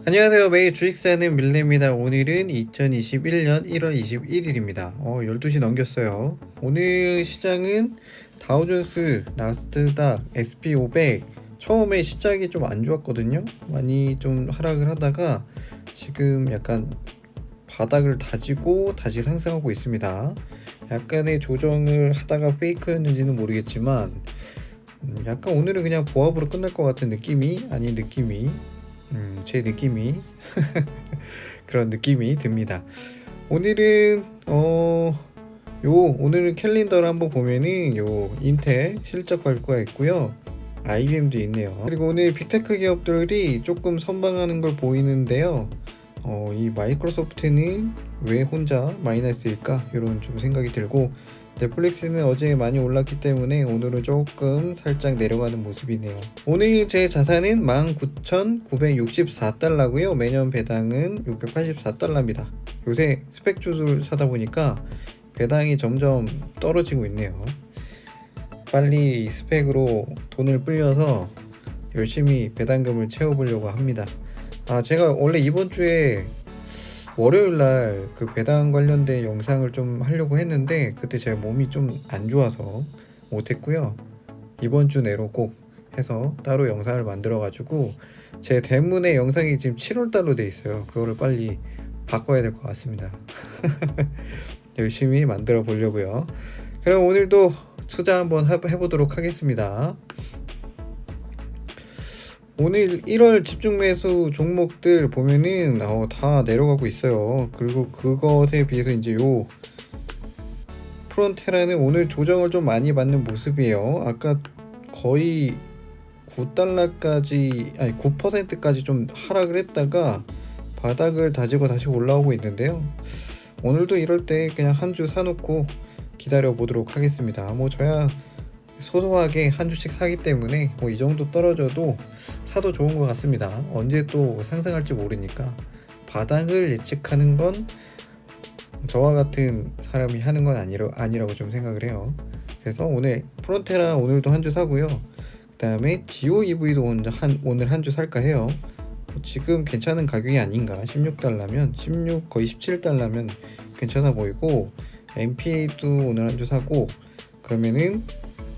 안녕하세요. 매일 주식 사는 밀레입니다. 오늘은 2021년 1월 21일입니다. 12시 넘겼어요. 오늘 시장은 다우존스, 나스닥, SP500 처음에 시작이 좀 안 좋았거든요. 많이 좀 하락을 하다가 지금 약간 바닥을 다지고 다시 상승하고 있습니다. 약간의 조정을 하다가 페이크였는지는 모르겠지만 약간 오늘은 그냥 보합으로 끝날 것 같은 느낌이 아닌 느낌이 제 느낌이 그런 느낌이 듭니다. 오늘은 오늘은 캘린더를 한번 보면은 인텔 실적 발표가 있고요. IBM도 있네요. 그리고 오늘 빅테크 기업들이 조금 선방하는 걸 보이는데요. 이 마이크로소프트는 왜 혼자 마이너스일까? 이런 좀 생각이 들고, 넷플릭스는 어제 많이 올랐기 때문에 오늘은 조금 살짝 내려가는 모습이네요. 오늘 제 자산은 19,964달러고요. 매년 배당은 684달러입니다. 요새 스펙 주를 사다 보니까 배당이 점점 떨어지고 있네요. 빨리 스펙으로 돈을 불려서 열심히 배당금을 채워보려고 합니다. 제가 원래 이번 주에 월요일날 그 배당 관련된 영상을 좀 하려고 했는데 그때 제 몸이 좀 안 좋아서 못했고요. 이번 주 내로 꼭 해서 따로 영상을 만들어 가지고 제 대문의 영상이 지금 7월달로 돼 있어요. 그거를 빨리 바꿔야 될 것 같습니다. 열심히 만들어 보려고요. 그럼 오늘도 투자 한번 해보도록 하겠습니다. 오늘 1월 집중 매수 종목들 보면은 다 내려가고 있어요. 그리고 그것에 비해서 이제 요 프론테라는 오늘 조정을 좀 많이 받는 모습이에요. 아까 거의 9%까지 좀 하락을 했다가 바닥을 다지고 다시 올라오고 있는데요. 오늘도 이럴 때 그냥 한 주 사놓고 기다려 보도록 하겠습니다. 저야 소소하게 한 주씩 사기 때문에 이 정도 떨어져도 사도 좋은 것 같습니다. 언제 또 상승할지 모르니까 바닥을 예측하는 건 저와 같은 사람이 하는 건 아니라고 좀 생각을 해요. 그래서 오늘 프론테라 오늘도 한 주 사고요. 그 다음에 GOEV도 오늘 한 주 살까 해요. 지금 괜찮은 가격이 아닌가. 16달러면 16 거의 17달러면 괜찮아 보이고, MPA도 오늘 한 주 사고, 그러면은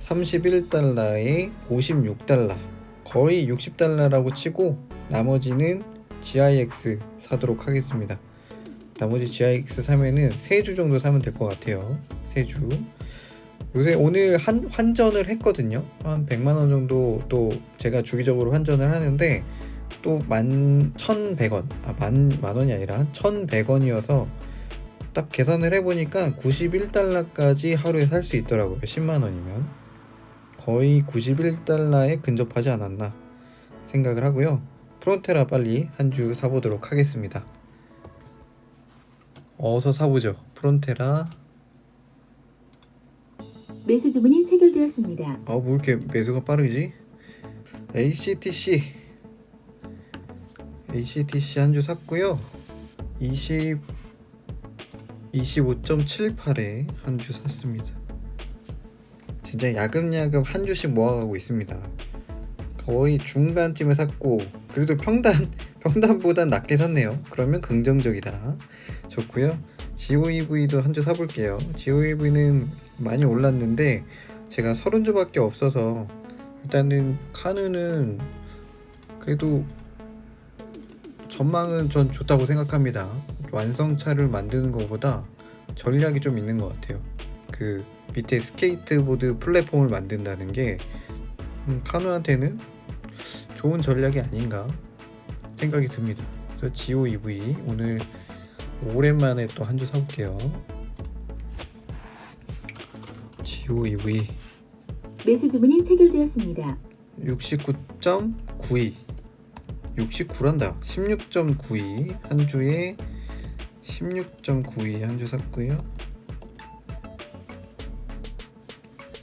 31달러에 56달러, 거의 60달러라고 치고 나머지는 GIX 사도록 하겠습니다. 나머지 GIX 사면은 3주 정도 사면 될 것 같아요. 3주. 요새 오늘 환전을 했거든요. 한 100만원 정도 또 제가 주기적으로 환전을 하는데 또 1,100원, 만원이 아니라 1,100원이어서 딱 계산을 해보니까 91달러까지 하루에 살 수 있더라고요. 10만원이면 거의 91달러에 근접하지 않았나 생각을 하고요. 프론테라 빨리 한 주 사보도록 하겠습니다. 어서 사보죠. 프론테라. 매수 주문이 체결되었습니다. 뭐 이렇게 매수가 빠르지? ACTC 한 주 샀고요. 25.78에 한 주 샀습니다. 진짜 야금야금 한 주씩 모아가고 있습니다. 거의 중간쯤에 샀고, 그래도 평단보단 낮게 샀네요. 그러면 긍정적이다. 좋고요. GOEV도 한 주 사볼게요. GOEV는 많이 올랐는데 제가 30주밖에 없어서 일단은 카누는 그래도 전망은 전 좋다고 생각합니다. 완성차를 만드는 것보다 전략이 좀 있는 것 같아요. 그 밑에 스케이트보드 플랫폼을 만든다는 게 카누한테는 좋은 전략이 아닌가 생각이 듭니다. 그래서 GOEV 오늘 오랜만에 또 한 주 사볼게요. GOEV 매수 주문이 체결되었습니다. 69.92 69란다. 16.92 한 주에 16.92 한 주 샀고요.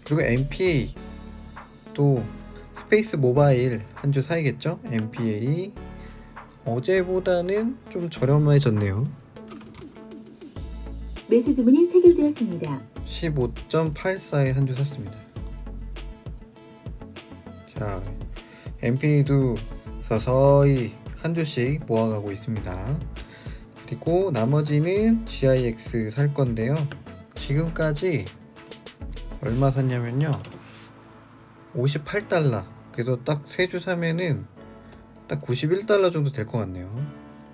그리고 MPA 또 스페이스 모바일 한 주 사야겠죠? MPA 어제보다는 좀 저렴해졌네요. 매수 주문이 체결되었습니다. 15.84에 한 주 샀습니다. 자, MPA도 서서히 한 주씩 모아가고 있습니다. 그리고 나머지는 GIX 살 건데요. 지금까지 얼마 샀냐면요, 58달러. 그래서 딱 3주 사면은 딱 91달러 정도 될 것 같네요.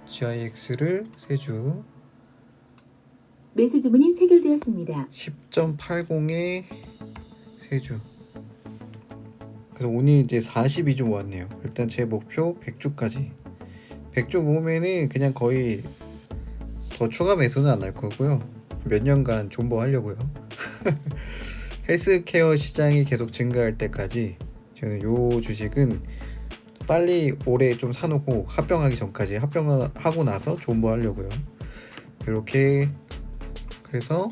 GIX를 3주 매수 주문이 체결되었습니다. 10.80에 3주. 그래서 오늘 이제 42주 모았네요. 일단 제 목표 100주까지. 100주 모으면은 그냥 거의 더 추가 매수는 안 할 거고요. 몇 년간 존버하려고요. 헬스케어 시장이 계속 증가할 때까지 저는 요 주식은 빨리 올해 좀 사놓고 합병하기 전까지, 합병하고 나서 존버하려고요. 이렇게. 그래서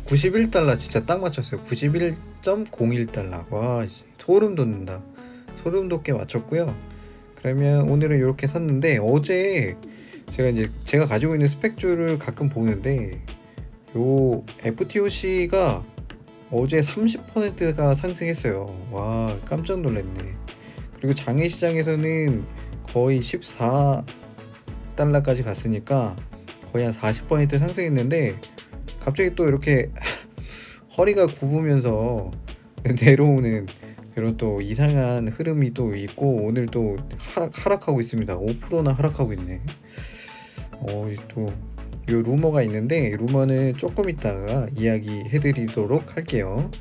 91달러 진짜 딱 맞췄어요. 91.01달러. 와, 소름 돋는다. 소름 돋게 맞췄고요. 그러면 오늘은 이렇게 샀는데, 어제 제가 가지고 있는 스펙주를 가끔 보는데 요 FTOC가 어제 30%가 상승했어요. 와, 깜짝 놀랐네. 그리고 장외 시장에서는 거의 14달러까지 갔으니까 거의 한 40% 상승했는데, 갑자기 또 이렇게 허리가 굽으면서 내려오는 이런 또 이상한 흐름이 또 있고, 오늘 또 하락하고 있습니다. 5%나 하락하고 있네. 또 요 루머가 있는데, 루머는 조금 이따가 이야기해드리도록 할게요.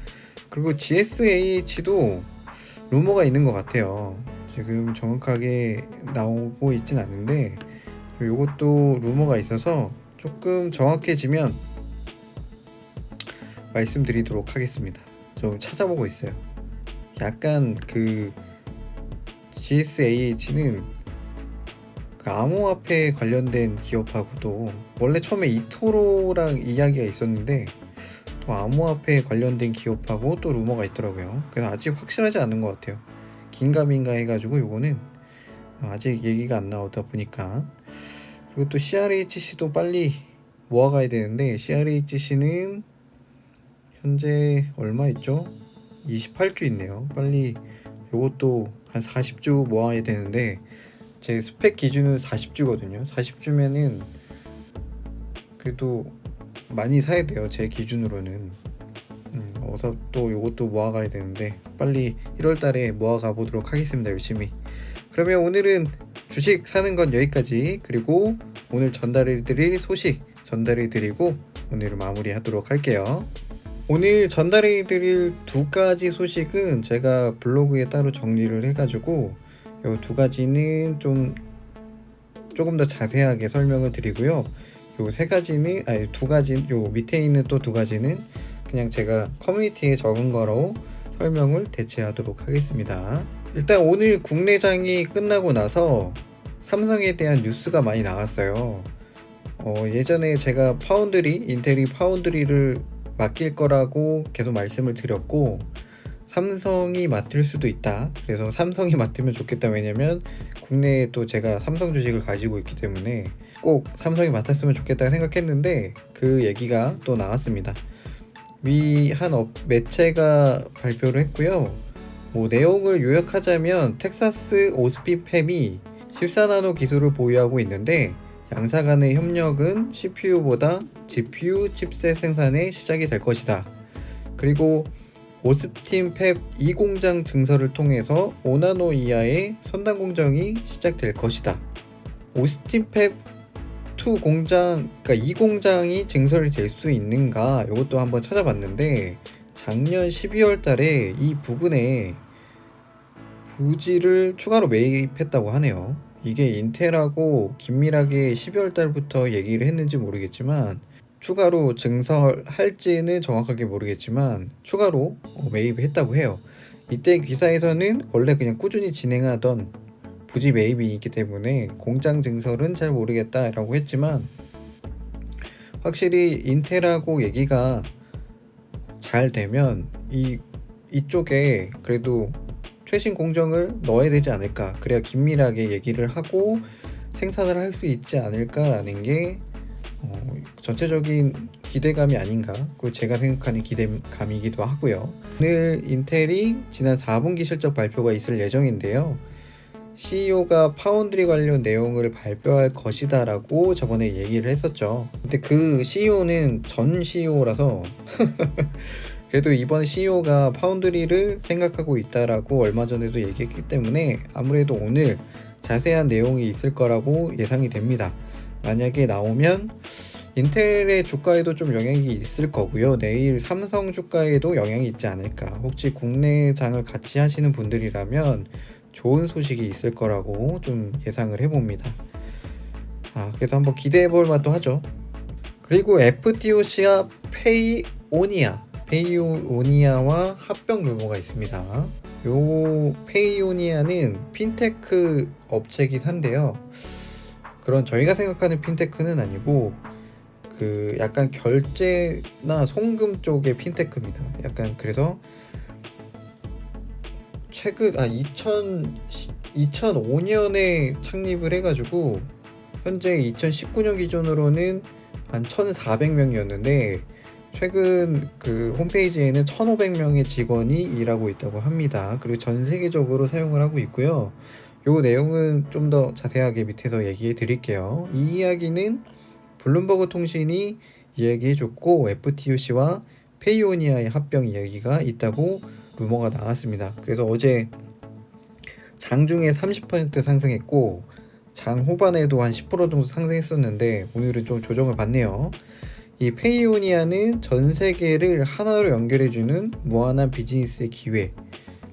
그리고 GSAH도 루머가 있는 것 같아요. 지금 정확하게 나오고 있진 않은데 요것도 루머가 있어서 조금 정확해지면 말씀드리도록 하겠습니다. 좀 찾아보고 있어요. 약간 그 GSAH는 그 암호화폐 관련된 기업하고도, 원래 처음에 이토로랑 이야기가 있었는데 또 암호화폐 관련된 기업하고 또 루머가 있더라고요. 그래서 아직 확실하지 않은 것 같아요. 긴가민가 해가지고 요거는 아직 얘기가 안 나오다 보니까. 그리고 또 CRHC도 빨리 모아가야 되는데, CRHC는 현재 얼마 있죠? 28주 있네요. 빨리 요것도 한 40주 모아야 되는데, 제 스펙 기준은 40주거든요. 40주면은 그래도 많이 사야 돼요, 제 기준으로는. 어서 또 요것도 모아가야 되는데 빨리 1월달에 모아가 보도록 하겠습니다, 열심히. 그러면 오늘은 주식 사는 건 여기까지. 그리고 오늘 전달해드릴 소식 전달해드리고 오늘은 마무리하도록 할게요. 오늘 전달해드릴 2가지 소식은 제가 블로그에 따로 정리를 해가지고 요 2가지는 조금 더 자세하게 설명을 드리고요. 요 3가지는, 아니 2가지, 요 밑에 있는 또 2가지는 그냥 제가 커뮤니티에 적은 거로 설명을 대체하도록 하겠습니다. 일단 오늘 국내장이 끝나고 나서 삼성에 대한 뉴스가 많이 나왔어요. 예전에 제가 인텔이 파운드리를 맡길 거라고 계속 말씀을 드렸고, 삼성이 맡을 수도 있다. 그래서 삼성이 맡으면 좋겠다. 왜냐면 국내에 또 제가 삼성 주식을 가지고 있기 때문에 꼭 삼성이 맡았으면 좋겠다 생각했는데, 그 얘기가 또 나왔습니다. 한 매체가 발표를 했고요. 내용을 요약하자면 텍사스 오스피팸이 14나노 기술을 보유하고 있는데, 양사 간의 협력은 CPU보다 GPU 칩셋 생산의 시작이 될 것이다. 그리고 오스틴 팹 2공장 증설을 통해서 5나노 이하의 선단 공정이 시작될 것이다. 오스틴 팹 2 공장, 그러니까 2공장이 증설이 될 수 있는가, 이것도 한번 찾아봤는데 작년 12월 달에 이 부근에 부지를 추가로 매입했다고 하네요. 이게 인텔하고 긴밀하게 12월 달부터 얘기를 했는지 모르겠지만, 추가로 증설할지는 정확하게 모르겠지만 추가로 매입했다고 해요. 이때 기사에서는 원래 그냥 꾸준히 진행하던 부지 매입이 있기 때문에 공장 증설은 잘 모르겠다라고 했지만, 확실히 인텔하고 얘기가 잘 되면 이쪽에 그래도 최신 공정을 넣어야 되지 않을까, 그래야 긴밀하게 얘기를 하고 생산을 할 수 있지 않을까라는 게 전체적인 기대감이 아닌가, 그 제가 생각하는 기대감이기도 하고요. 오늘 인텔이 지난 4분기 실적 발표가 있을 예정인데요. CEO가 파운드리 관련 내용을 발표할 것이다 라고 저번에 얘기를 했었죠. 근데 그 CEO는 전 CEO라서 그래도 이번 CEO가 파운드리를 생각하고 있다라고 얼마 전에도 얘기했기 때문에 아무래도 오늘 자세한 내용이 있을 거라고 예상이 됩니다. 만약에 나오면 인텔의 주가에도 좀 영향이 있을 거고요. 내일 삼성 주가에도 영향이 있지 않을까. 혹시 국내 장을 같이 하시는 분들이라면 좋은 소식이 있을 거라고 좀 예상을 해봅니다. 그래서 한번 기대해 볼 만도 하죠. 그리고 FTOC와 페이오니아와 합병 루머가 있습니다. 요 페이오니아는 핀테크 업체이긴 한데요. 그런 저희가 생각하는 핀테크는 아니고 그 약간 결제나 송금 쪽의 핀테크입니다. 약간 그래서 최근 2005년에 창립을 해가지고 현재 2019년 기준으로는 한 1,400명이었는데 최근 그 홈페이지에는 1,500명의 직원이 일하고 있다고 합니다. 그리고 전 세계적으로 사용을 하고 있고요. 요 내용은 좀 더 자세하게 밑에서 얘기해 드릴게요. 이 이야기는 블룸버그 통신이 이야기해 줬고 FTOC와 페이오니아의 합병 이야기가 있다고 루머가 나왔습니다. 그래서 어제 장중에 30% 상승했고 장 후반에도 한 10% 정도 상승했었는데 오늘은 좀 조정을 받네요. 이 페이오니아는 전 세계를 하나로 연결해주는 무한한 비즈니스의 기회.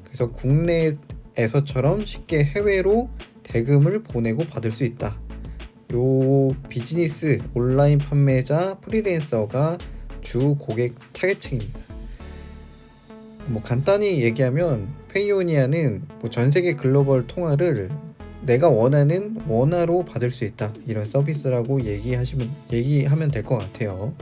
그래서 국내에서처럼 쉽게 해외로 대금을 보내고 받을 수 있다. 요 비즈니스 온라인 판매자 프리랜서가 주 고객 타겟층입니다. 간단히 얘기하면 페이오니아는 전 세계 글로벌 통화를 내가 원하는 원화로 받을 수 있다, 이런 서비스라고 얘기하면 될 것 같아요.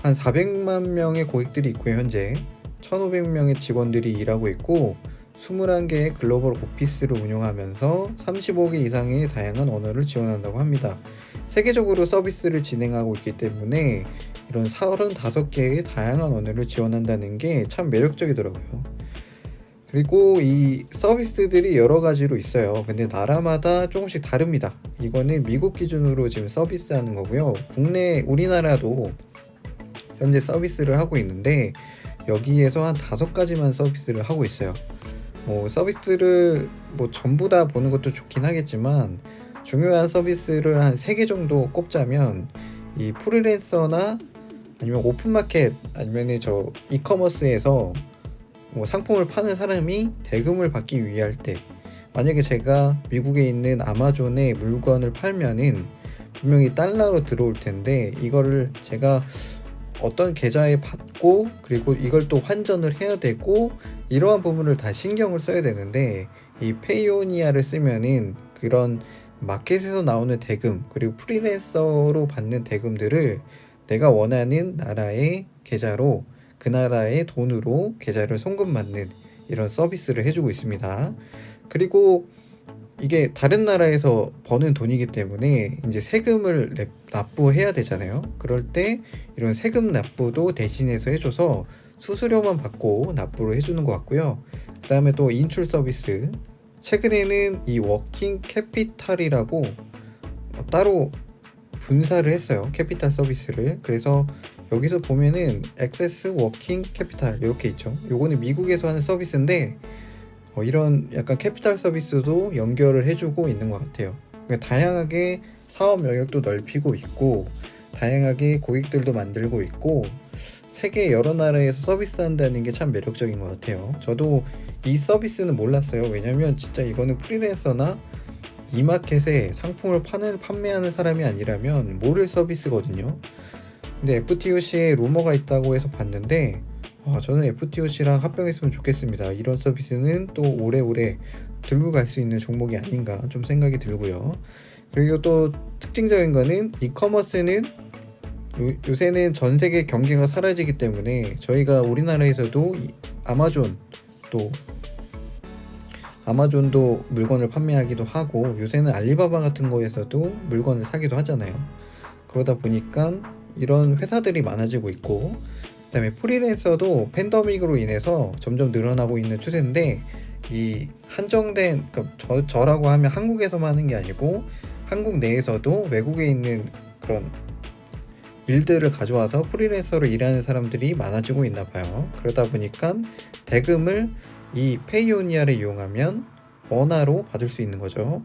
한 400만 명의 고객들이 있고요. 현재 1,500명의 직원들이 일하고 있고 21개의 글로벌 오피스를 운영하면서 35개 이상의 다양한 언어를 지원한다고 합니다. 세계적으로 서비스를 진행하고 있기 때문에 이런 35개의 다양한 언어를 지원한다는 게 참 매력적이더라고요. 그리고 이 서비스들이 여러 가지로 있어요. 근데 나라마다 조금씩 다릅니다. 이거는 미국 기준으로 지금 서비스하는 거고요. 우리나라도 현재 서비스를 하고 있는데 여기에서 한 5가지만 서비스를 하고 있어요. 서비스를 전부 다 보는 것도 좋긴 하겠지만 중요한 서비스를 한 3개 정도 꼽자면 이 프리랜서나 아니면 오픈마켓 아니면 저 이커머스에서 상품을 파는 사람이 대금을 받기 위할 때, 만약에 제가 미국에 있는 아마존에 물건을 팔면은 분명히 달러로 들어올 텐데 이거를 제가 어떤 계좌에 받고 그리고 이걸 또 환전을 해야 되고 이러한 부분을 다 신경을 써야 되는데 이 페이오니아를 쓰면은 그런 마켓에서 나오는 대금 그리고 프리랜서로 받는 대금들을 내가 원하는 나라의 계좌로 그 나라의 돈으로 계좌를 송금받는 이런 서비스를 해주고 있습니다. 그리고 이게 다른 나라에서 버는 돈이기 때문에 이제 세금을 납부해야 되잖아요. 그럴 때 이런 세금 납부도 대신해서 해줘서 수수료만 받고 납부를 해주는 것 같고요. 그 다음에 또 인출 서비스, 최근에는 이 워킹 캐피탈이라고 따로 분사를 했어요. 캐피탈 서비스를. 그래서 여기서 보면은 액세스 워킹 캐피탈 이렇게 있죠. 요거는 미국에서 하는 서비스인데 이런 약간 캐피탈 서비스도 연결을 해주고 있는 것 같아요. 그러니까 다양하게 사업 영역도 넓히고 있고 다양하게 고객들도 만들고 있고 세계 여러 나라에서 서비스한다는 게 참 매력적인 것 같아요. 저도 이 서비스는 몰랐어요. 왜냐면 진짜 이거는 프리랜서나 이마켓에 상품을 판매하는 사람이 아니라면 모를 서비스거든요. 근데 FTOC에 루머가 있다고 해서 봤는데 저는 FTOC랑 합병했으면 좋겠습니다. 이런 서비스는 또 오래오래 들고 갈 수 있는 종목이 아닌가 좀 생각이 들고요. 그리고 또 특징적인 거는 이커머스는 요새는 전 세계 경계가 사라지기 때문에 저희가 우리나라에서도 아마존도 물건을 판매하기도 하고 요새는 알리바바 같은 거에서도 물건을 사기도 하잖아요. 그러다 보니까 이런 회사들이 많아지고 있고 그다음에 프리랜서도 팬데믹으로 인해서 점점 늘어나고 있는 추세인데 이 한정된, 그러니까 저라고 하면 한국에서만 하는 게 아니고 한국 내에서도 외국에 있는 그런 일들을 가져와서 프리랜서로 일하는 사람들이 많아지고 있나 봐요. 그러다 보니까 대금을 이 페이오니아를 이용하면 원화로 받을 수 있는 거죠.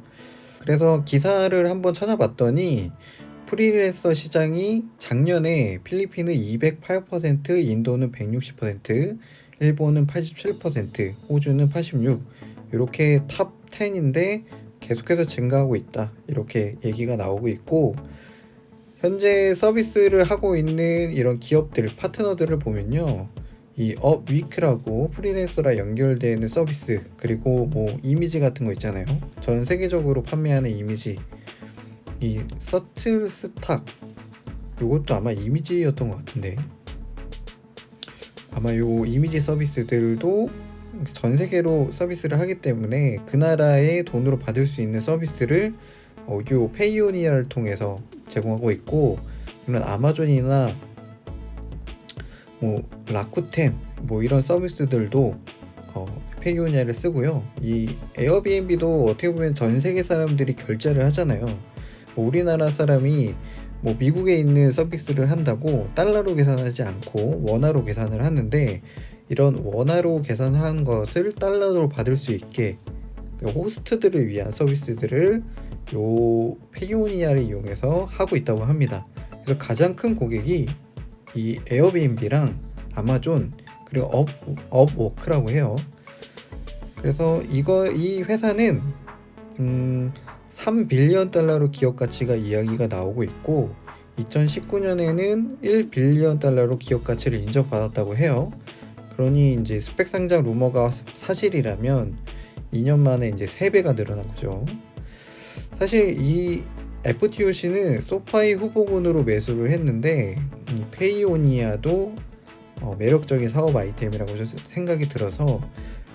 그래서 기사를 한번 찾아봤더니 프리랜서 시장이 작년에 필리핀은 208%, 인도는 160%, 일본은 87%, 호주는 86%, 이렇게 탑 10인데 계속해서 증가하고 있다, 이렇게 얘기가 나오고 있고, 현재 서비스를 하고 있는 이런 기업들, 파트너들을 보면요, 이 업위크라고 프리랜서랑 연결되는 서비스, 그리고 뭐 이미지 같은 거 있잖아요. 전 세계적으로 판매하는 이미지, 이 서틀스탁, 요것도 아마 이미지였던 것 같은데, 아마 요 이미지 서비스들도 전 세계로 서비스를 하기 때문에 그 나라의 돈으로 받을 수 있는 서비스를 요 페이오니아를 통해서 제공하고 있고, 이런 아마존이나 뭐 라쿠텐 뭐 이런 서비스들도 페이오니아를 쓰고요. 이 에어비앤비도 어떻게 보면 전 세계 사람들이 결제를 하잖아요. 뭐 우리나라 사람이 뭐 미국에 있는 서비스를 한다고 달러로 계산하지 않고 원화로 계산을 하는데, 이런 원화로 계산한 것을 달러로 받을 수 있게 호스트들을 위한 서비스들을 요 페이오니아를 이용해서 하고 있다고 합니다. 그래서 가장 큰 고객이 이 에어비앤비랑 아마존, 그리고 업워크라고 해요. 그래서 이 회사는 3빌리언 달러로 기업 가치가 이야기가 나오고 있고, 2019년에는 1빌리언 달러로 기업 가치를 인정받았다고 해요. 그러니 이제 스펙 상장 루머가 사실이라면 2년 만에 이제 3배가 늘어난 거죠. 사실 이 FTOC는 소파이 후보군으로 매수를 했는데, 이 페이오니아도 매력적인 사업 아이템이라고 생각이 들어서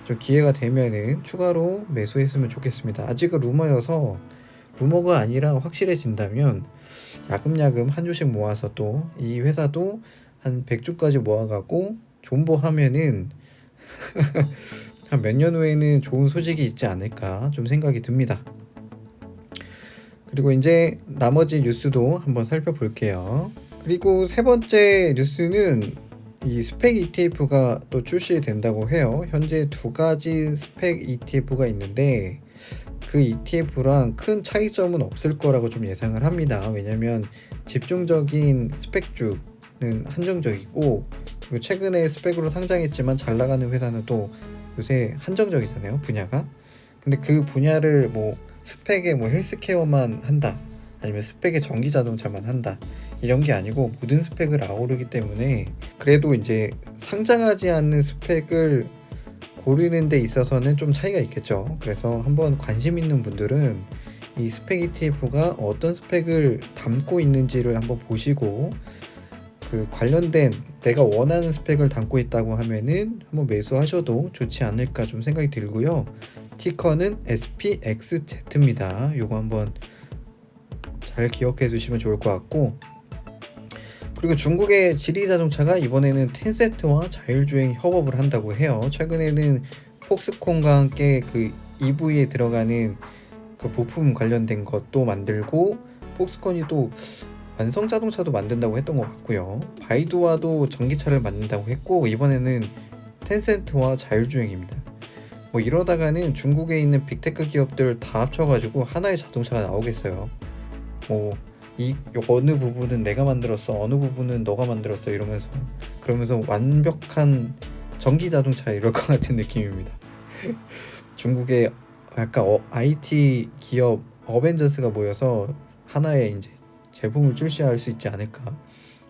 좀 기회가 되면은 추가로 매수했으면 좋겠습니다. 아직은 루머여서, 루머가 아니라 확실해진다면 야금야금 한 주씩 모아서 또 이 회사도 한 100주까지 모아가고 존버하면은 한 몇 년 후에는 좋은 소식이 있지 않을까 좀 생각이 듭니다. 그리고 이제 나머지 뉴스도 한번 살펴볼게요. 그리고 세 번째 뉴스는 이 스펙 ETF가 또 출시된다고 해요. 현재 2가지 스펙 ETF가 있는데 그 ETF랑 큰 차이점은 없을 거라고 좀 예상을 합니다. 왜냐면 집중적인 스펙주는 한정적이고, 그리고 최근에 스펙으로 상장했지만 잘 나가는 회사는 또 요새 한정적이잖아요, 분야가. 근데 그 분야를 뭐 스펙에 뭐 헬스케어만 한다, 아니면 스펙에 전기자동차만 한다, 이런 게 아니고 모든 스펙을 아우르기 때문에, 그래도 이제 상장하지 않는 스펙을 고르는 데 있어서는 좀 차이가 있겠죠. 그래서 한번 관심 있는 분들은 이 스펙 ETF가 어떤 스펙을 담고 있는지를 한번 보시고, 그 관련된 내가 원하는 스펙을 담고 있다고 하면은 한번 매수하셔도 좋지 않을까 좀 생각이 들고요. 티커는 SPXZ입니다. 요거 한번 잘 기억해 두시면 좋을 것 같고, 그리고 중국의 지리자동차가 이번에는 텐세트와 자율주행 협업을 한다고 해요. 최근에는 폭스콘과 함께 그 EV에 들어가는 그 부품 관련된 것도 만들고, 폭스콘이 또 완성 자동차도 만든다고 했던 것 같고요. 바이두와도 전기차를 만든다고 했고, 이번에는 텐센트와 자율주행입니다. 뭐 이러다가는 중국에 있는 빅테크 기업들 다 합쳐가지고 하나의 자동차가 나오겠어요. 뭐 이 어느 부분은 내가 만들었어, 어느 부분은 너가 만들었어, 이러면서 그러면서 완벽한 전기 자동차 이럴 것 같은 느낌입니다. 중국의 약간 IT 기업 어벤져스가 모여서 하나의 이제 제품을 출시할 수 있지 않을까.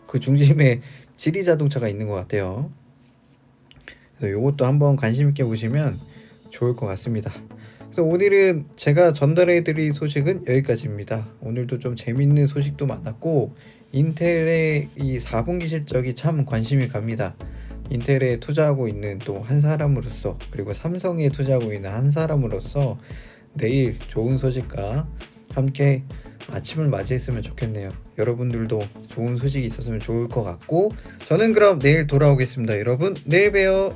그 중심에 지리 자동차가 있는 것 같아요. 그래서 이것도 한번 관심 있게 보시면 좋을 것 같습니다. 그래서 오늘은 제가 전달해드릴 소식은 여기까지입니다. 오늘도 좀 재밌는 소식도 많았고, 인텔의 이 4분기 실적이 참 관심이 갑니다. 인텔에 투자하고 있는 또 한 사람으로서, 그리고 삼성에 투자하고 있는 한 사람으로서 내일 좋은 소식과 함께 아침을 맞이했으면 좋겠네요. 여러분들도 좋은 소식이 있었으면 좋을 것 같고, 저는 그럼 내일 돌아오겠습니다. 여러분, 내일 봬요.